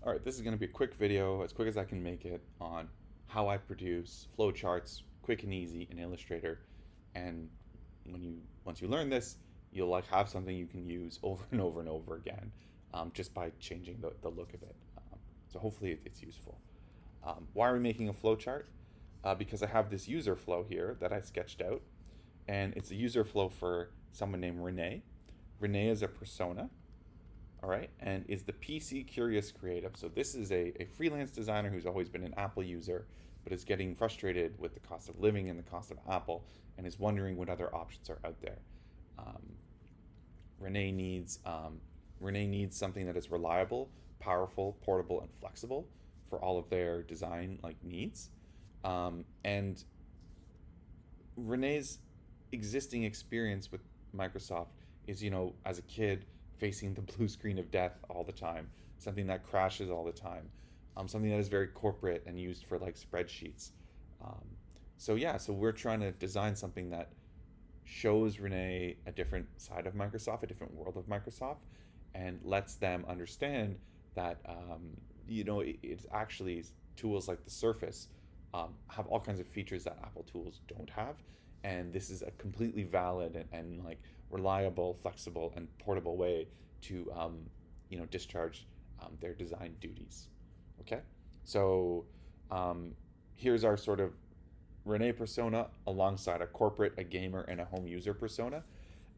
All right, this is going to be a quick video, as quick as I can make it, on how I produce flowcharts quick and easy in Illustrator. And once you learn this, you'll have something you can use over and over and over again, just by changing the look of it. So hopefully it's useful. Why are we making a flowchart? Because I have this user flow here that I sketched out, and it's a user flow for someone named Renee. Renee is a persona, all right, and is the PC curious creative. So this is a freelance designer who's always been an Apple user, but is getting frustrated with the cost of living and the cost of Apple, and is wondering what other options are out there. Um, Renee needs Renee needs something that is reliable, powerful, portable, and flexible for all of their design needs. And Renee's existing experience with Microsoft is, as a kid, facing the blue screen of death all the time, something that crashes all the time, something that is very corporate and used for spreadsheets. Um, so yeah, so we're trying to design something that shows Renee a different side of Microsoft, a different world of Microsoft, and lets them understand that it's actually tools like the Surface have all kinds of features that Apple tools don't have, and this is a completely valid and reliable, flexible, and portable way to discharge their design duties. Okay, so um, here's our sort of Renee persona alongside a corporate, a gamer, and a home user persona.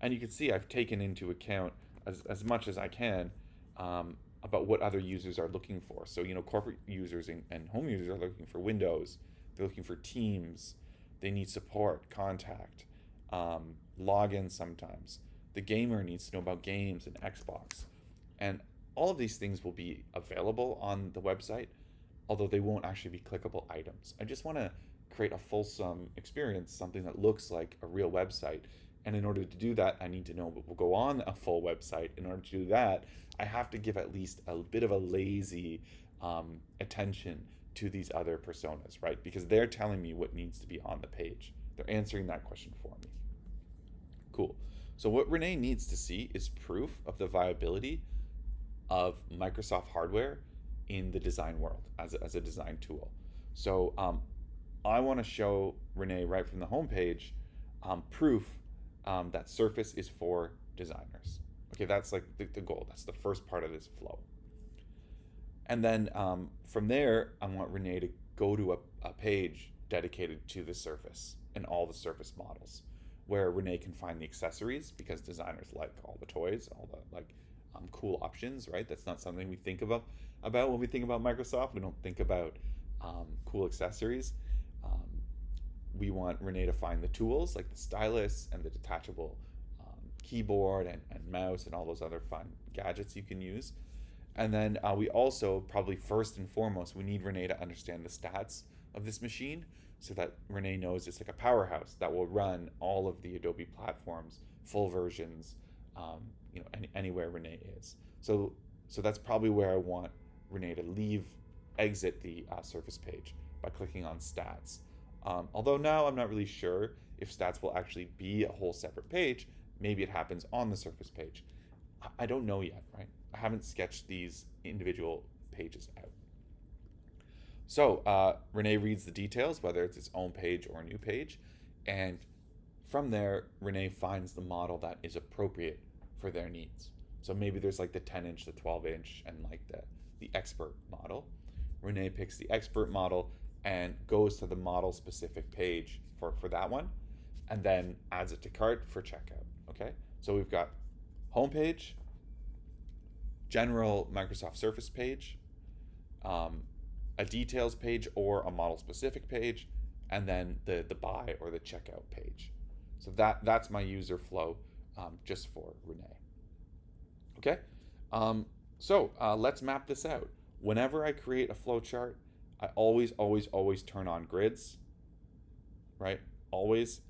And you can see I've taken into account as much as I can about what other users are looking for. So, corporate users and home users are looking for Windows, they're looking for Teams, they need support, contact, login sometimes. The gamer needs to know about games and Xbox. And all of these things will be available on the website, although they won't actually be clickable items. I just want to create a fulsome experience, something that looks like a real website. And in order to do that, I need to know what will go on a full website. In order to do that, I have to give at least a bit of a lazy attention to these other personas, right? Because they're telling me what needs to be on the page. They're answering that question for me. Cool. So what Renee needs to see is proof of the viability of Microsoft hardware in the design world as a design tool. So I want to show Renee right from the homepage proof that Surface is for designers. Okay, that's the goal. That's the first part of this flow. And then from there, I want Renee to go to a page dedicated to the Surface and all the Surface models, where Renee can find the accessories, because designers like all the toys, all the cool options, right? That's not something we think about when we think about Microsoft. We don't think about cool accessories. Um, we want Renee to find the tools like the stylus and the detachable keyboard and mouse and all those other fun gadgets you can use. And then we also, probably first and foremost, we need Renee to understand the stats of this machine, so that Renee knows it's like a powerhouse that will run all of the Adobe platforms, full versions, anywhere Renee is. So that's probably where I want Renee to exit the Surface page by clicking on stats. Although now I'm not really sure if stats will actually be a whole separate page. Maybe it happens on the Surface page. I don't know yet, right? I haven't sketched these individual pages out. So Renee reads the details, whether it's its own page or a new page, and from there, Renee finds the model that is appropriate for their needs. So maybe there's the 10-inch, the 12-inch, and the expert model. Renee picks the expert model and goes to the model specific page for that one, and then adds it to cart for checkout. Okay, so we've got homepage, general Microsoft Surface page, a details page or a model specific page, and then the buy or the checkout page. So that's my user flow, just for Renee. Okay, let's map this out. Whenever I create a flowchart, I always turn on grids, right? Always.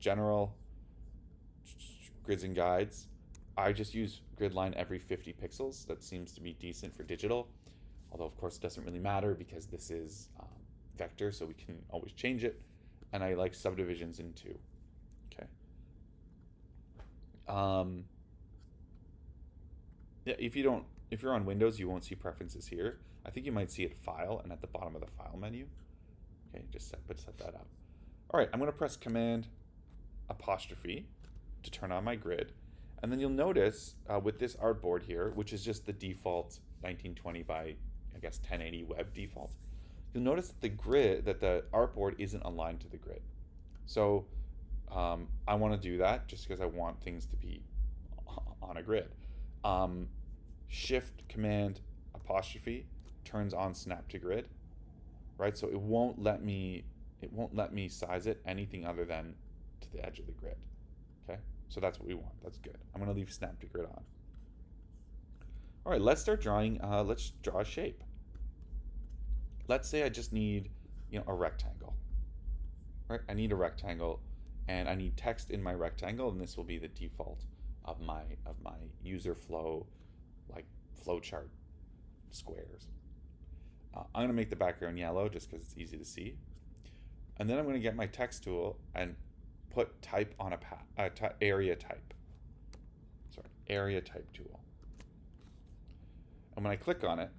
General grids and guides. I just use grid line every 50 pixels. That seems to be decent for digital, although of course it doesn't really matter because this is vector, so we can always change it. And I like subdivisions in 2. Okay. Yeah, if you don't If you're on Windows, you won't see preferences here. I think you might see it File and at the bottom of the File menu. Okay, just set that up. All right, I'm going to press Command apostrophe to turn on my grid. And then you'll notice with this artboard here, which is just the default 1920 by, I guess, 1080 web default, you'll notice that the artboard isn't aligned to the grid. So I want to do that just because I want things to be on a grid. Shift Command apostrophe turns on snap to grid, right? So it won't let me size it anything other than to the edge of the grid. Okay, so that's what we want. That's good. I'm going to leave snap to grid on. All right, let's start drawing. Let's draw a shape. Let's say I just need, a rectangle. Right, I need a rectangle, and I need text in my rectangle, and this will be the default of my user flow, like flowchart squares. I'm going to make the background yellow just because it's easy to see, and then I'm going to get my text tool and put type on area type. Sorry, area type tool. And when I click on it,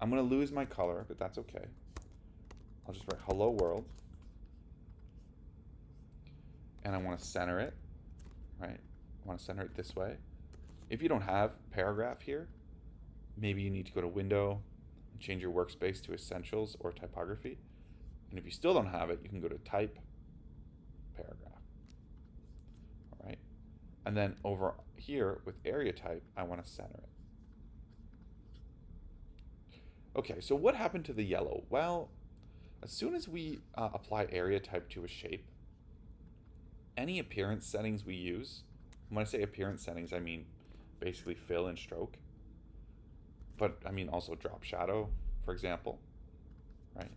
I'm going to lose my color, but that's okay. I'll just write hello world. And I want to center it, right? I want to center it this way. If you don't have paragraph here, maybe you need to go to Window and change your workspace to Essentials or Typography. And if you still don't have it, you can go to Type, Paragraph. All right. And then over here with area type, I want to center it. Okay, so what happened to the yellow? Well, as soon as we apply area type to a shape, any appearance settings we use, when I say appearance settings, I mean basically fill and stroke, but I mean also drop shadow, for example, right?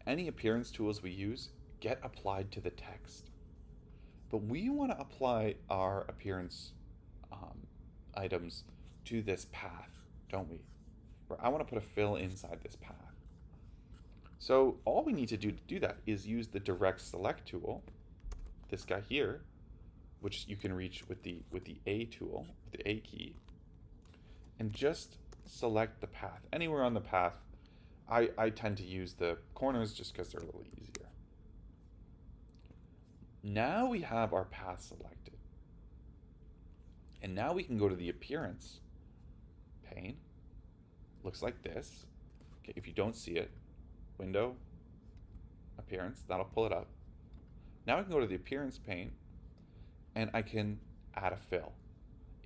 Any appearance tools we use get applied to the text, but we want to apply our appearance items to this path, don't we? Where I want to put a fill inside this path. So all we need to do that is use the direct select tool, this guy here, which you can reach with the A tool, with the A key, and just select the path. Anywhere on the path, I tend to use the corners just because they're a little easier. Now we have our path selected. And now we can go to the appearance pane. Looks like this. Okay, if you don't see it, Window, Appearance, that'll pull it up. Now I can go to the appearance pane and I can add a fill.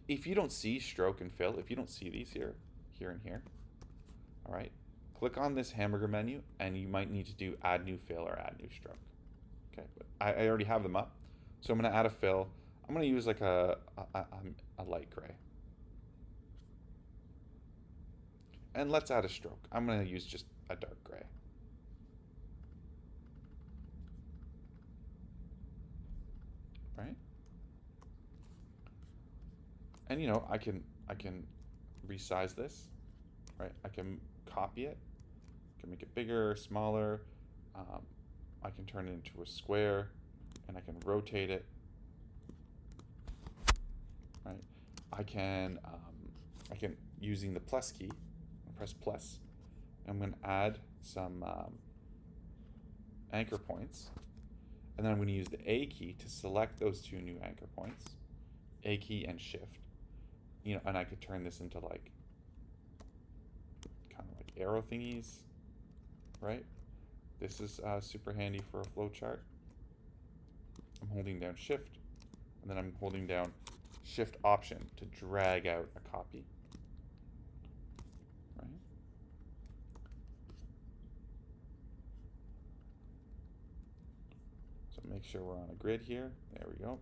If you don't see stroke and fill, if you don't see these here and here, all right, click on this hamburger menu and you might need to do add new fill or add new stroke. Okay, but I already have them up. So I'm going to add a fill. I'm going to use like a light gray. And let's add a stroke. I'm going to use just a dark gray. Right? And I can resize this, right? I can copy it, I can make it bigger, smaller. I can turn it into a square, and I can rotate it. Right? I can using the plus key, press plus. I'm going to add some anchor points. And then I'm going to use the A key to select those two new anchor points. A key and shift. And I could turn this into like kind of like arrow thingies, right? This is super handy for a flowchart. I'm holding down shift, and then I'm holding down shift option to drag out a copy. Right? So make sure we're on a grid here. There we go.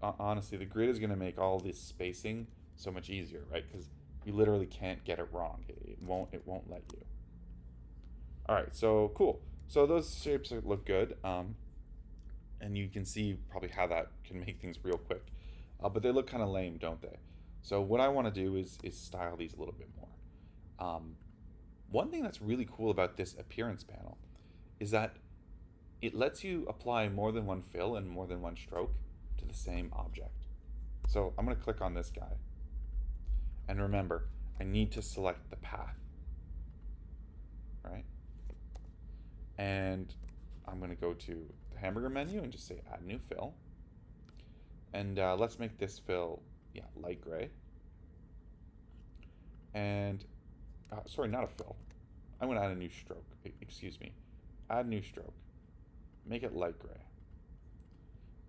Honestly, the grid is going to make all this spacing so much easier, right? Because you literally can't get it wrong. It won't let you. All right, so cool. So those shapes look good, and you can see probably how that can make things real quick. But they look kind of lame, don't they? So what I want to do is style these a little bit more. One thing that's really cool about this appearance panel is that it lets you apply more than one fill and more than one stroke to the same object. So I'm going to click on this guy. And remember, I need to select the path, right? And I'm going to go to the hamburger menu and just say add new fill. And let's make this fill, yeah, light gray. And, sorry, not a fill. I'm going to add a new stroke. Excuse me. Add new stroke. Make it light gray.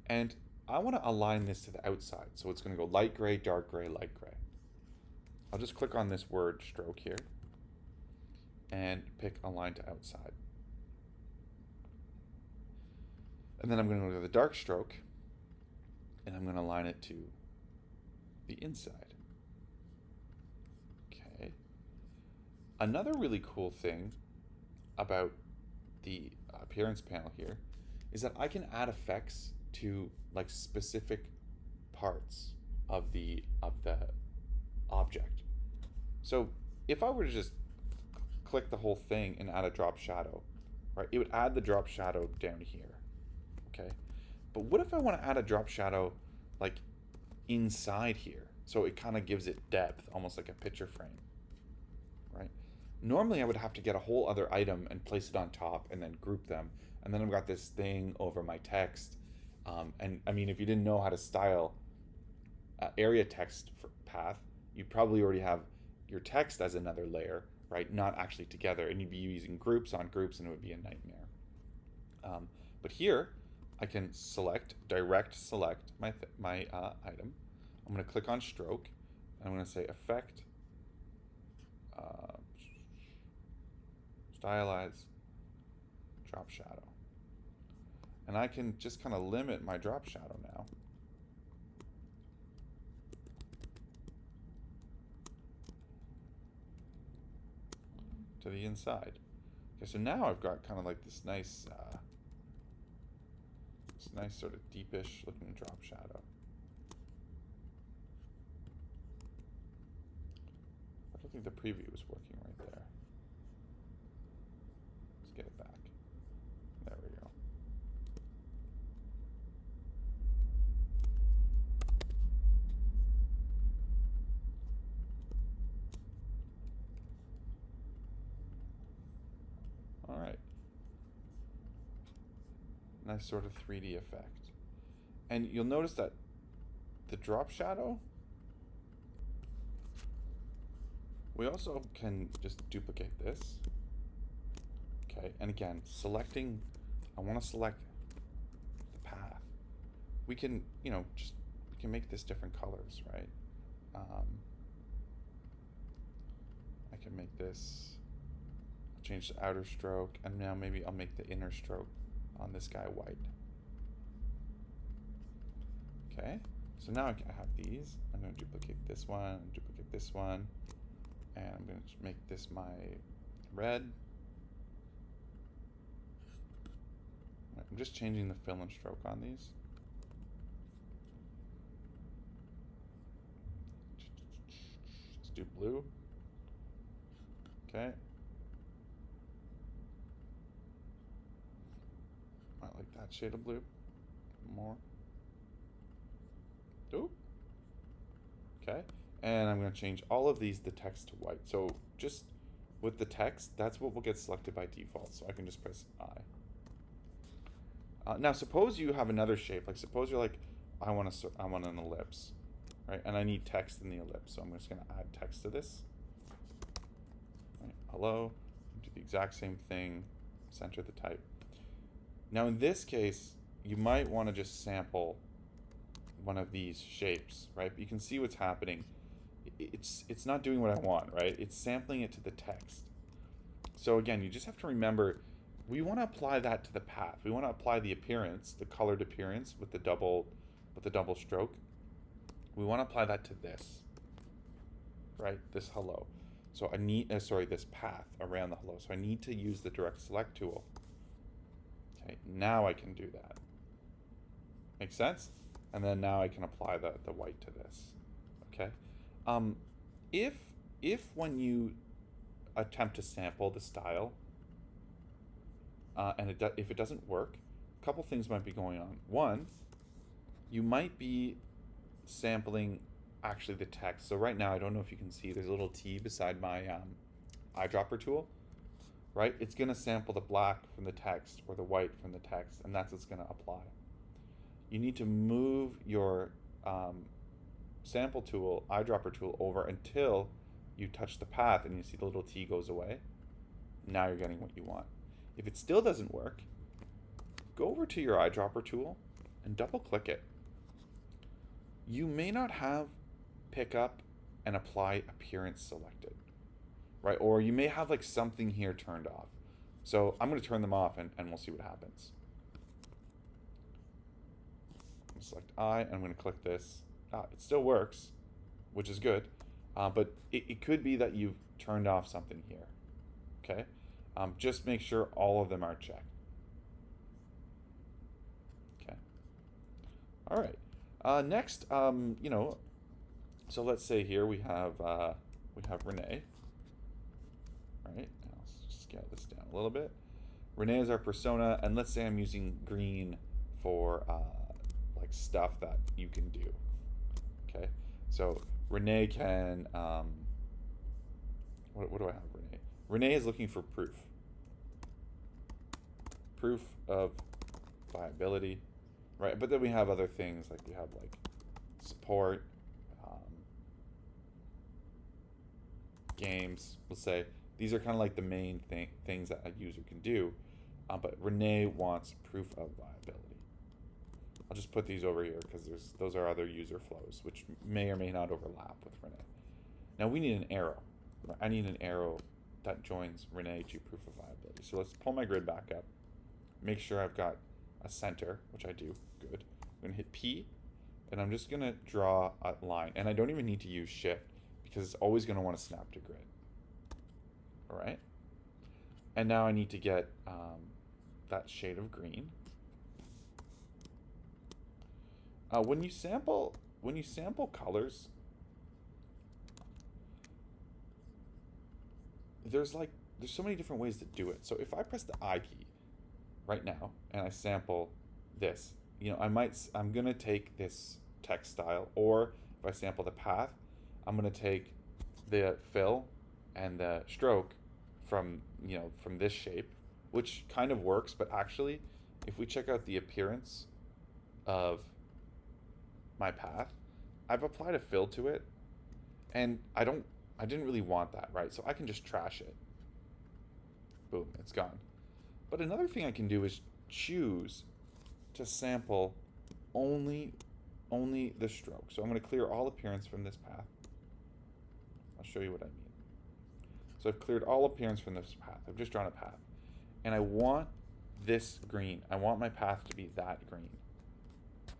And I want to align this to the outside. So it's going to go light gray, dark gray, light gray. I'll just click on this word stroke here and pick align to outside. And then I'm going to go to the dark stroke and I'm going to align it to the inside. Okay. Another really cool thing about the appearance panel here is that I can add effects to like specific parts of the object. So if I were to just click the whole thing and add a drop shadow, right, it would add the drop shadow down here. Okay, but what if I want to add a drop shadow like inside here, so it kind of gives it depth, almost like a picture frame, right? Normally I would have to get a whole other item and place it on top and then group them, and then I've got this thing over my text. And I mean, if you didn't know how to style area text for path, you probably already have your text as another layer, right? Not actually together, and you'd be using groups on groups, and it would be a nightmare. But here, I can direct select my item. I'm going to click on stroke, and I'm going to say effect, stylize, drop shadow. And I can just kind of limit my drop shadow now. To the inside. Okay, so now I've got kind of like this nice sort of deepish looking drop shadow. I don't think the preview was working right there. Let's get it back. There we go. All right. Nice sort of 3D effect. And you'll notice that the drop shadow, we also can just duplicate this. Okay, and again, I want to select the path. We can, we can make this different colors, right? I can make this, change the outer stroke, and now maybe I'll make the inner stroke on this guy white. Okay, so now I have these. I'm going to duplicate this one, and I'm going to make this my red. I'm just changing the fill and stroke on these. Let's do blue. Okay. I like that shade of blue more. Ooh. Okay. And I'm going to change all of these, the text to white. So just with the text, that's what will get selected by default. So I can just press I. Now suppose you have another shape. Like suppose you're like, I want an ellipse, right? And I need text in the ellipse. So I'm just going to add text to this. Right. Hello. Do the exact same thing. Center the type. Now in this case, you might want to just sample one of these shapes, right? But you can see what's happening. It's not doing what I want, right? It's sampling it to the text. So again, you just have to remember, we want to apply that to the path. We want to apply the appearance, the colored appearance with the double stroke. We want to apply that to this, right? This hello. So I need, this path around the hello. So I need to use the direct select tool. Okay, now I can do that. Make sense? And then now I can apply the white to this. Okay. If when you attempt to sample the style, and if it doesn't work, a couple things might be going on. One, you might be sampling actually the text. So right now, I don't know if you can see, there's a little T beside my eyedropper tool, right? It's going to sample the black from the text or the white from the text, and that's what's going to apply. You need to move your sample tool, eyedropper tool, over until you touch the path and you see the little T goes away. Now you're getting what you want. If it still doesn't work, go over to your eyedropper tool and double click it. You may not have pick up and apply appearance selected, right? Or you may have like something here turned off. So I'm going to turn them off and we'll see what happens. Select I, and I'm going to click this. It still works, which is good, but it could be that you've turned off something here. Okay, just make sure all of them are checked. Okay. All right. Next, you know, so let's say here we have Renee. Right. Now let's just scale this down a little bit. Renee is our persona, and let's say I'm using green for like stuff that you can do. Okay. So Renee can. What do I have, Renee? Renee is looking for proof. Proof of viability, right? But then we have other things, like we have like support, games, let's say. These are kind of like the main things that a user can do, but Renee wants proof of viability. I'll just put these over here because those are other user flows, which may or may not overlap with Renee. Now we need an arrow. I need an arrow that joins Renee to proof of viability. So let's pull my grid back up. Make sure I've got a center, which I do. Good. I'm going to hit P, and I'm just going to draw a line. And I don't even need to use Shift because it's always going to want to snap to grid. All right. And now I need to get that shade of green. When you sample colors, there's so many different ways to do it. So if I press the I key right now and I sample this, you know, I'm gonna take this text style, or if I sample the path, I'm gonna take the fill and the stroke from this shape, which kind of works, but actually, if we check out the appearance of my path, I've applied a fill to it, and I didn't really want that, right? So I can just trash it. Boom, it's gone. But another thing I can do is choose to sample only the stroke. So I'm going to clear all appearance from this path. I'll show you what I mean. So I've cleared all appearance from this path. I've just drawn a path. And I want this green. I want my path to be that green.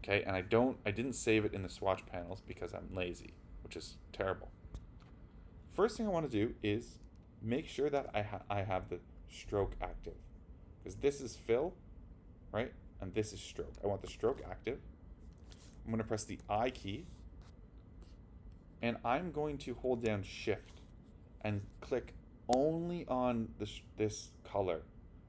Okay, and I didn't save it in the swatch panels because I'm lazy, which is terrible. First thing I want to do is make sure that I have the stroke active, because this is fill, right? And this is stroke. I want the stroke active. I'm going to press the I key, and I'm going to hold down Shift and click only on this color.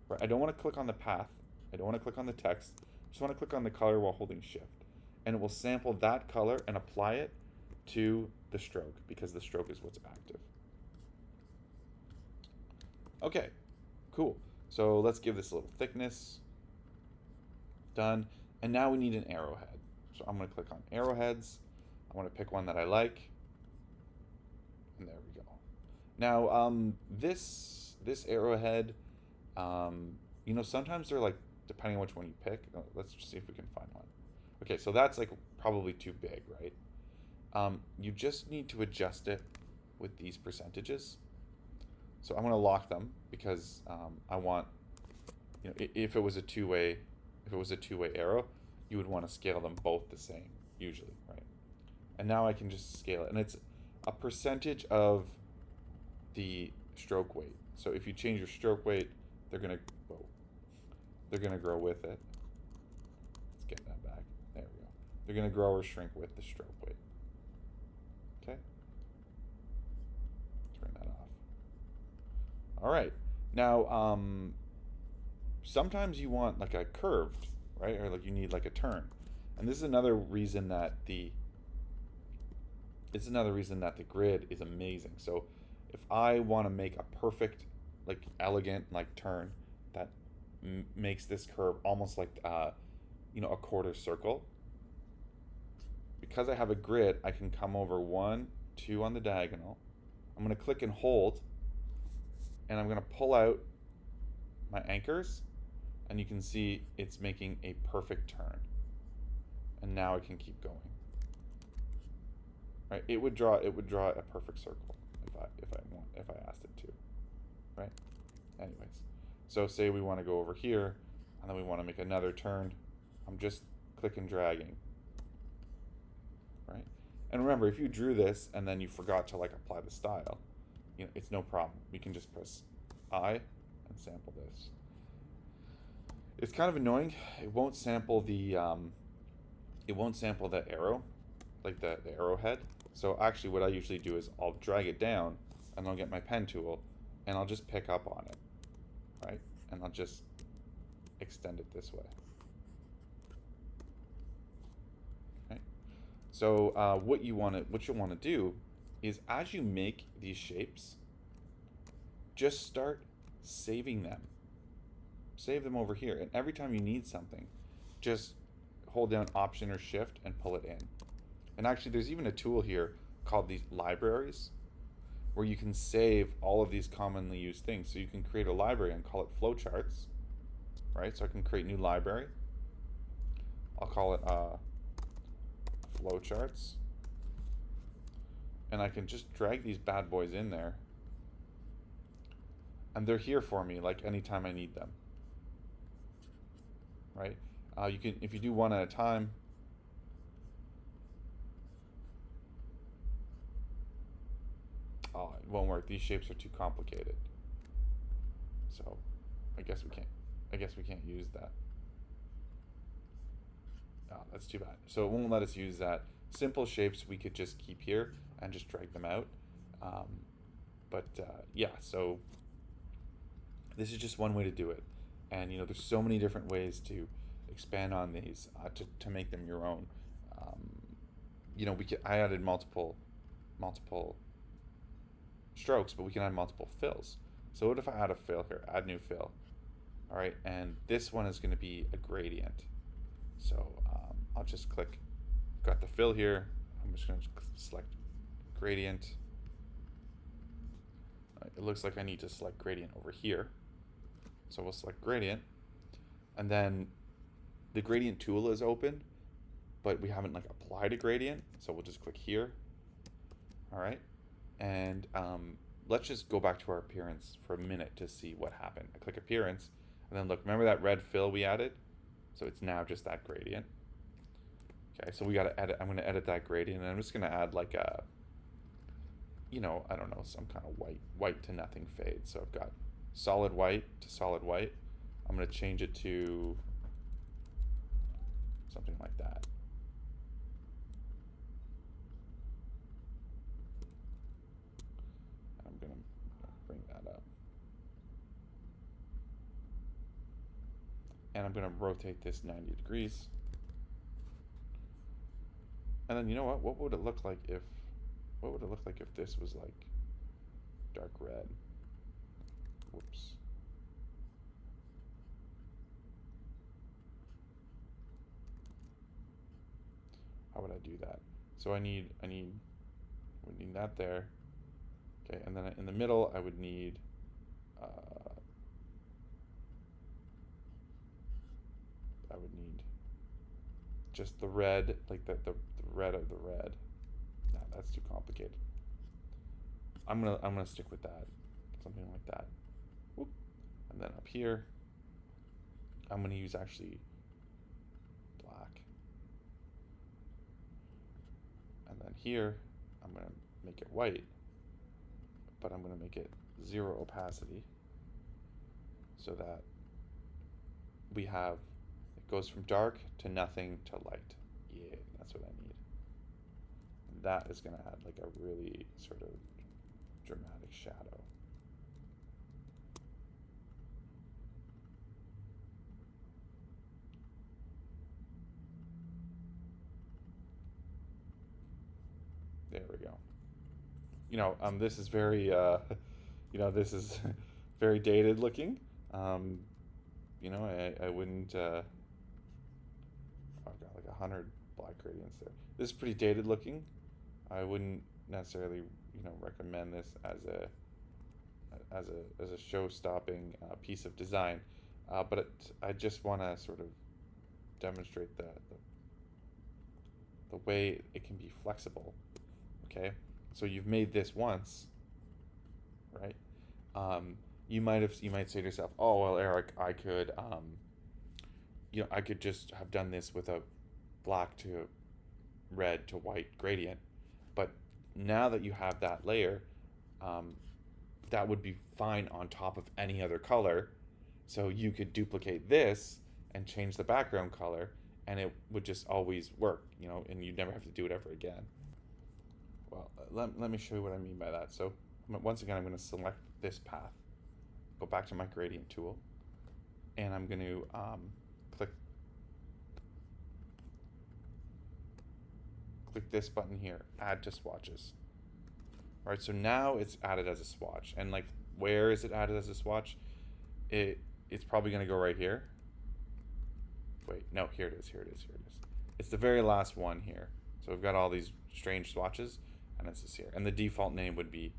Right? I don't want to click on the path. I don't want to click on the text. I just want to click on the color while holding Shift, and it will sample that color and apply it to the stroke, because the stroke is what's active. Okay, cool. So let's give this a little thickness. Done. And now we need an arrowhead. So I'm going to click on arrowheads. I want to pick one that I like. And there we go. Now, this arrowhead, you know, sometimes they're like, depending on which one you pick. Let's just see if we can find one. Okay, so that's like probably too big, right? You just need to adjust it with these percentages. So I'm going to lock them because I want, you know, if it was a two-way arrow, you would want to scale them both the same usually, right? And now I can just scale it, and it's a percentage of the stroke weight. So if you change your stroke weight, they're gonna grow with it. Let's get that back. There we go. They're gonna grow or shrink with the stroke weight. Okay. Turn that off. All right. Now, sometimes you want like a curved, right? Or like you need like a turn. And this is another reason that the it's another reason that the grid is amazing. So if I want to make a perfect, like elegant, like turn that makes this curve almost like a quarter circle, because I have a grid, I can come over 1, 2 on the diagonal. I'm going to click and hold, and I'm going to pull out my anchors, and you can see it's making a perfect turn. And now I can keep going. Right? It would draw a perfect circle if I asked it to. Right? Anyways. So say we want to go over here, and then we want to make another turn. I'm just click and dragging. Right? And remember, if you drew this and then you forgot to like apply the style, it's no problem. We can just press I and sample this. It's kind of annoying. It won't sample the arrow, like the arrowhead. So actually what I usually do is I'll drag it down and I'll get my pen tool and I'll just pick up on it, right? And I'll just extend it this way. Right? So what you'll want to do is, as you make these shapes, just start saving them. Save them over here, and every time you need something, just hold down Option or Shift and pull it in. And actually, there's even a tool here called these libraries, where you can save all of these commonly used things. So you can create a library and call it flowcharts, right? So I can create new library. I'll call it flowcharts, and I can just drag these bad boys in there, and they're here for me like anytime I need them. Right? You can, if you do one at a time, it won't work. These shapes are too complicated. So I guess we can't use that. Oh, that's too bad. So it won't let us use that. Simple shapes we could just keep here and just drag them out. Yeah, so this is just one way to do it. And there's so many different ways to expand on these to make them your own. I added multiple strokes, but we can add multiple fills. So what if I add a fill here? Add new fill. All right, and this one is going to be a gradient. So I'll just click. Got the fill here. I'm just going to select gradient. It looks like I need to select gradient over here. So we'll select gradient, and then the gradient tool is open, but we haven't like applied a gradient. So we'll just click here. All right, and let's just go back to our appearance for a minute to see what happened. I click appearance, and then look, remember that red fill we added? So it's now just that gradient. Okay, so we got to edit. I'm going to edit that gradient, and I'm just going to add like a, I don't know, some kind of white to nothing fade. So I've got solid white to solid white. I'm going to change it to something like that. I'm going to bring that up. And I'm going to rotate this 90 degrees. And then you know what would it look like if this was like dark red? Whoops. How would I do that? So I would need that there. Okay, and then in the middle I would need just the red, like the red of the red. No, that's too complicated. I'm gonna stick with that, something like that. Whoop. And then up here, I'm gonna use actually black. And then here, I'm gonna make it white, but I'm gonna make it 0 opacity, so that we have, it goes from dark to nothing to light. Yeah, that's what I need. And that is gonna add like a really sort of dramatic shadow. There we go. this is very, this is very dated looking. Um, I wouldn't, I've got like 100 black gradients there. This is pretty dated looking. I wouldn't necessarily, recommend this as a show-stopping piece of design. But I just want to sort of demonstrate the way it can be flexible. Okay, so you've made this once, right? You might say to yourself, "Oh well, Eric, I could just have done this with a black to red to white gradient." But now that you have that layer, um, that would be fine on top of any other color. So you could duplicate this and change the background color, and it would just always work, and you'd never have to do it ever again. Well, let me show you what I mean by that. So once again, I'm going to select this path, go back to my gradient tool, and I'm going to click this button here, add to swatches. All right, so now it's added as a swatch, and like, where is it added as a swatch? It's probably going to go right here. Wait, no, here it is. It's the very last one here. So we've got all these strange swatches, and it's this here. And the default name would be,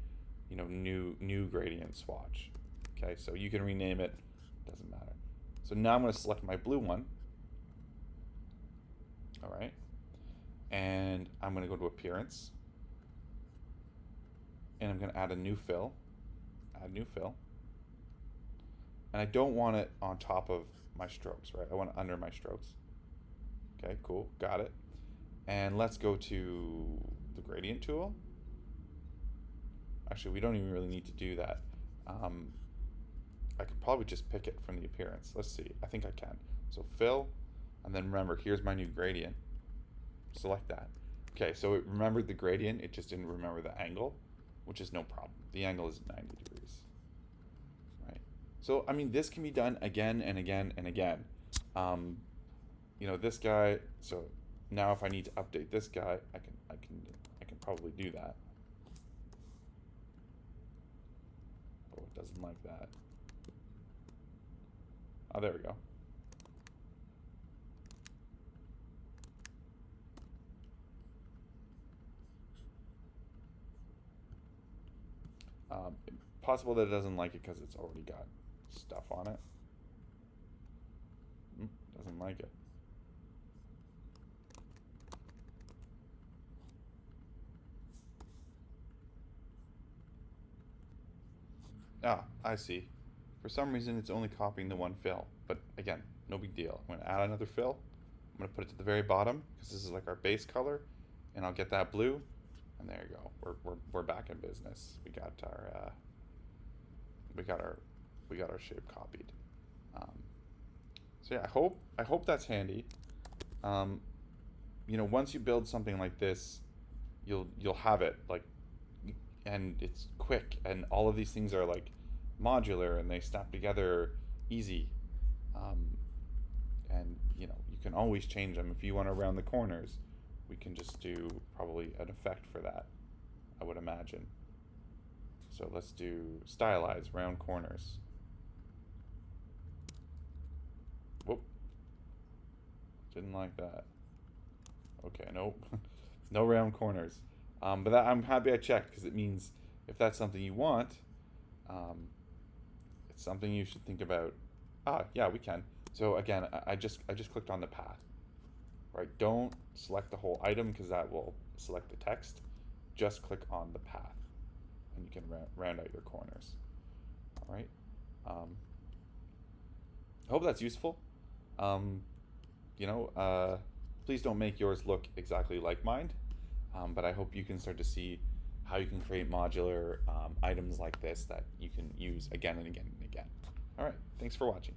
new gradient swatch. Okay, so you can rename it, doesn't matter. So now I'm going to select my blue one. All right, and I'm going to go to Appearance, and I'm going to add a new fill. Add new fill. And I don't want it on top of my strokes, right? I want it under my strokes. Okay, cool, got it. And let's go to the gradient tool. Actually, we don't even really need to do that. I could probably just pick it from the appearance. Let's see, I think I can. So fill, and then remember, here's my new gradient. Select that. Okay, so it remembered the gradient, it just didn't remember the angle, which is no problem. The angle is 90 degrees. So, I mean, this can be done again and again and again. This guy, so now if I need to update this guy, I can probably do that. Oh, it doesn't like that. Oh, there we go. Possible that it doesn't like it because it's already got stuff on it. Doesn't like it. Ah, I see. For some reason, it's only copying the one fill. But again, no big deal. I'm going to add another fill. I'm going to put it to the very bottom because this is like our base color, and I'll get that blue. And there you go. We're back in business. We got our shape copied. So yeah, I hope that's handy. Once you build something like this, you'll have it and it's quick, and all of these things are like modular and they snap together easy. And you can always change them. If you want to round the corners, we can just do probably an effect for that, I would imagine. So let's do stylize round corners. Whoop. Didn't like that. Okay, nope. No round corners. But I'm happy I checked, because it means if that's something you want, it's something you should think about. Yeah, we can. So again, I just clicked on the path. Right? Don't select the whole item because that will select the text. Just click on the path, and you can round out your corners. All right. I hope that's useful. Please don't make yours look exactly like mine, but I hope you can start to see how you can create modular items like this that you can use again and again and again. All right. Thanks for watching.